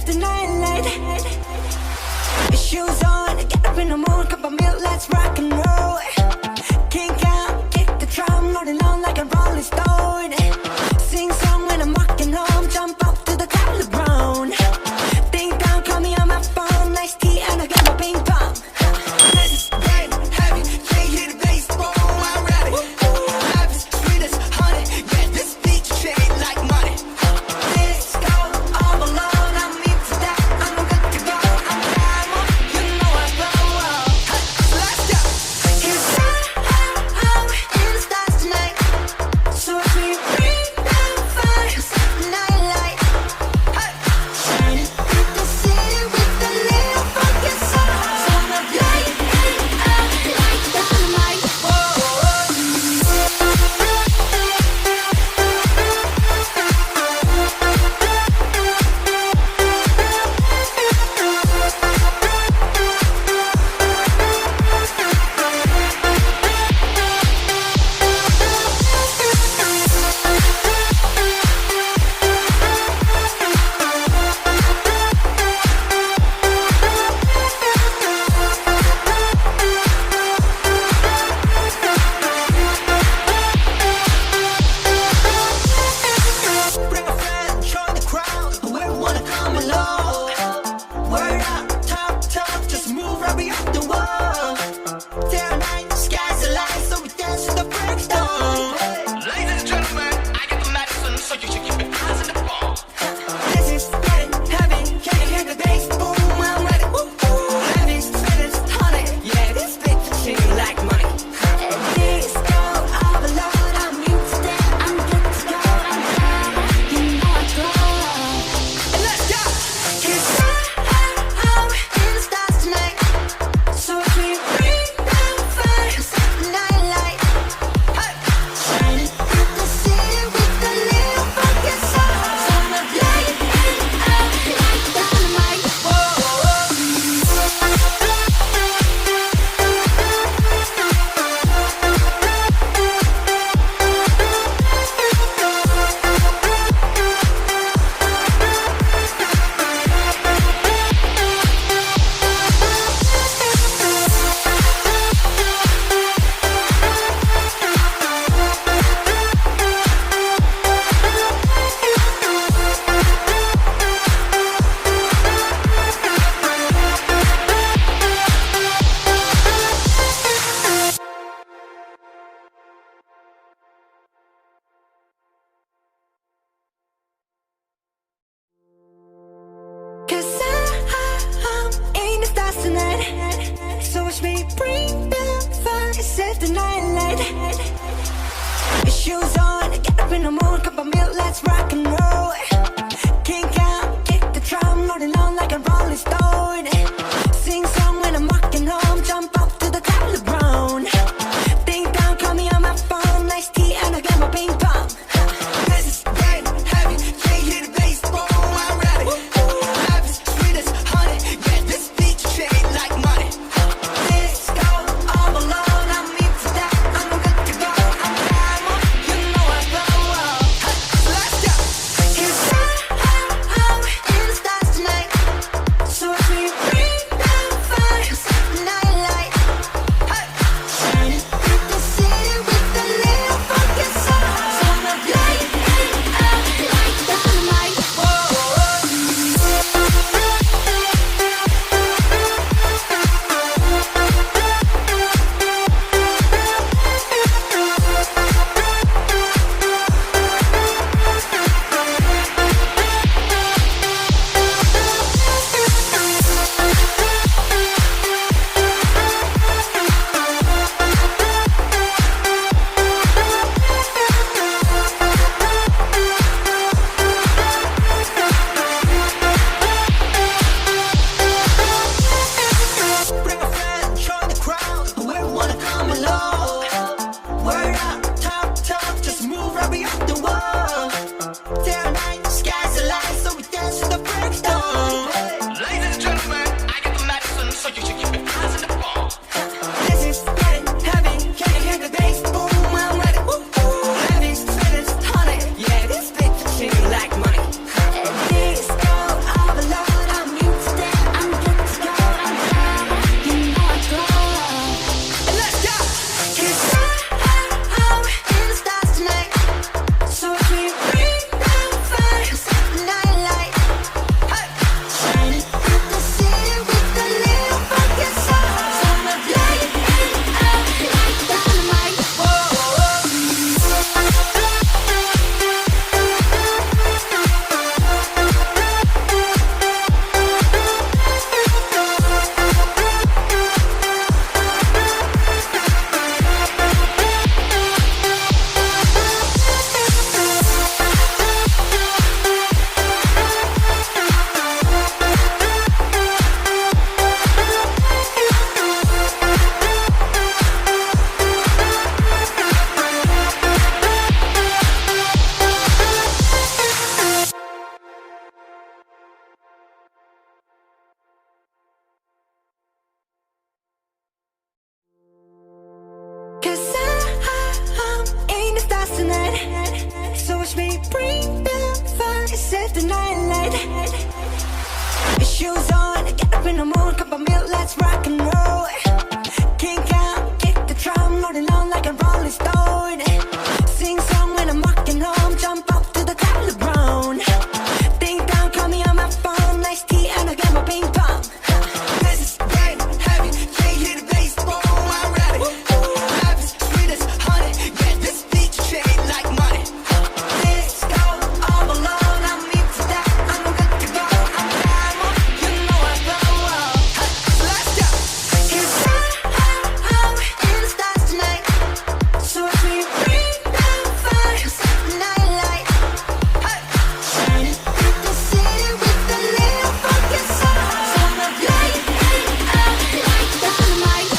the night light. Shoes on, get up in the mood, cup of milk, let's rock and roll. Kick out, kick the drum, rolling on like a rolling stone. Sing song when I'm walking home, jump up to the top of the brown. Ding dong, call me on my phone, nice tea and I get my ping pong. This is great, heavy, can't hear the bass, boom, I'm ready. Life is sweet as honey, yeah, this beat shade like money. Let's go all alone, I'm into that, I'm good to go, I'm down, you know I blow. Let's go. Cause I'm in the stars tonight, so if we bring down fire, set the night light. Shining through the city with a little funky soul. So I'm light it up like dynamite. Bring a friend, join the crowd, we wanna come along. Word up, talk, just move right beyond the wall. Day or night, sky's the light, so we dance to the break of dawn. Ladies and gentlemen, I get the medicine, so you should keep your eyes on the ball. This is getting heavy, can you hear the bass? Boom, I'm ready. Life is sweet as honey, yeah, this bitch is cheap like money. This go all alone, I'm used to that, I'm good to go, I'm down, you know I glow. And let's go! Cause I'm in the stars tonight, so if we bring down fire, set the night light. Shining through the city with a little funky soul. So I'm light it up like dynamite. Cause I'm in the stars tonight, so watch me bring the fire, set the night light. Shoes on, get up in the mood, cup of milk, let's rock and roll. Kick out, kick the drum, rolling on like a rolling stone. Sing song when I'm walking home, jump up to the top of the brown. Ding dong, call me on my phone, nice tea and I get my ping pong. This is great, heavy, can't hear the bass, boom, I'm ready. Life is sweet as honey, yeah, this beat shade like money. Let's go all alone, I'm into that, I'm good to go, I'm down, you know I blow. Let's go. Cause the stars tonight. So watch me bring the fire, set the night light. Shoes on, get up in the mood, cup of milk, let's rock and roll. Kink out, kick the drum, rolling on like a rolling stone. Sing song when I'm walking home, jump up to the top of the ground. Ding dong, call me on my phone, nice tea and I get my ping pong. This is getting heavy, can't hear the bass, boom, I'm ready. Life is sweet as honey, yeah, this beat shade like money. Let's go all alone, I'm into that, I'm good to go, I'm down, you know I go. Let's go. 'Cause I'm in the stars tonight. So watch me bring the fire, set the night light. Shining through the city with a little funky soul. So I'ma light it up like dynamite.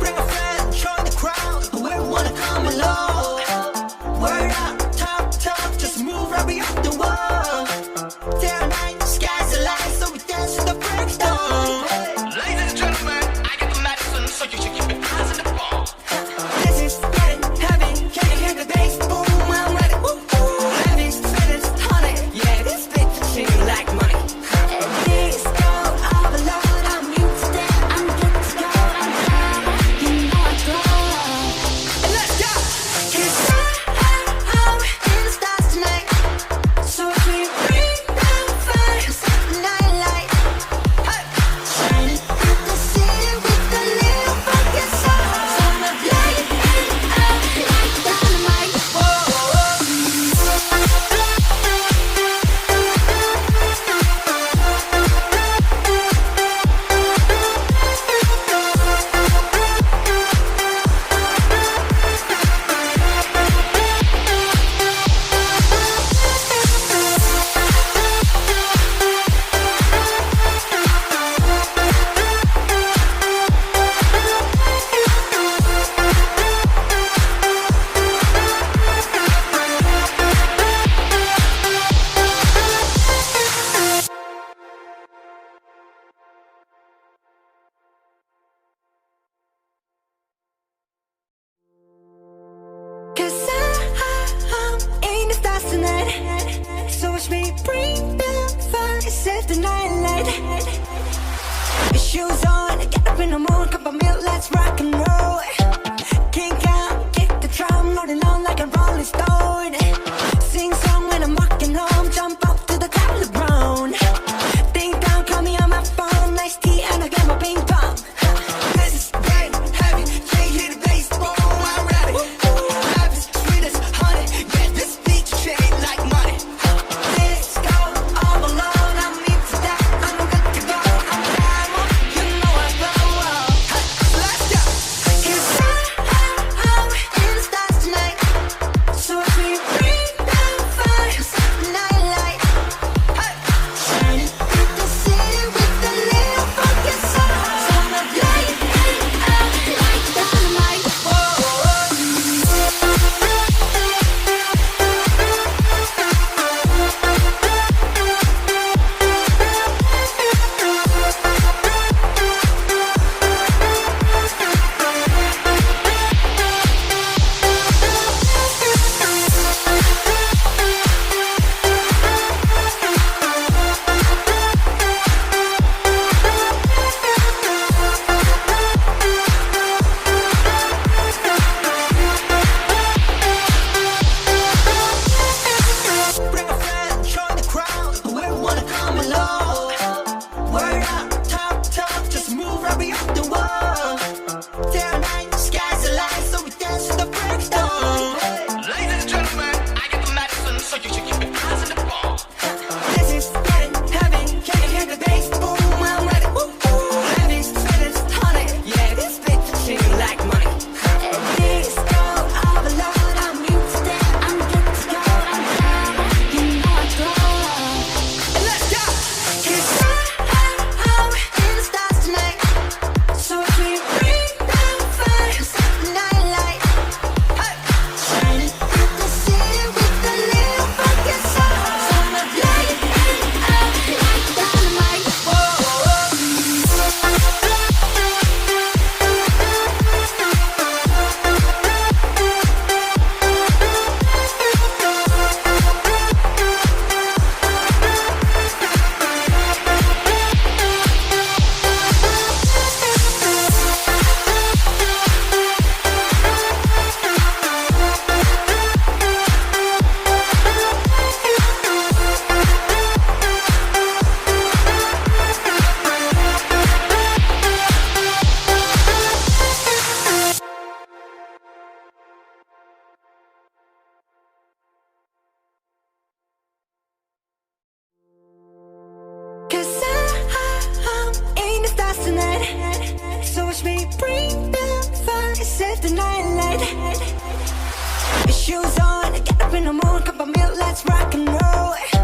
Bring a friend, join the crowd, we wanna come along. Word up, top, just move right beyond the wall. Day or night, sky's the line, so we dance to the break dawn. Ladies and gentlemen, I got the medicine, so you should keep your eyes on the ball. This is getting heavy, can you hear the bass? Boom, I'm ready. Heavy, sweet as honey. Yeah, this bitch shit like money. Let's go all alone, I'm into that, I'm good to go, I'm down, you know I go. Let's go. 'Cause I'm in the stars tonight. So watch me bring the fire, set the night light. Shining through the city with a little funky soul. So I'ma light it up like dynamite. Cause I'm in the stars tonight. So watch me bring the fire, set the night light. Shoes on, get up in the mood, cup of milk, let's rock and roll. Kink out, kick the drum, rolling on like a rolling stone. Sing song when I'm walking home, jump up to the top of the ground. Ding dong, call me on my phone, nice tea and I get my ping pong. This is getting heavy, can't hear the bass, boom, I'm ready. Life is sweet as honey, yeah, this beat shade like money. Let's go all alone, I'm into that, I'm good to go, I'm down, you know I go. Let's go. 'Cause push me, bring the fire, set the night light. Shoes on, get up in the mood, cup of milk, let's rock and roll.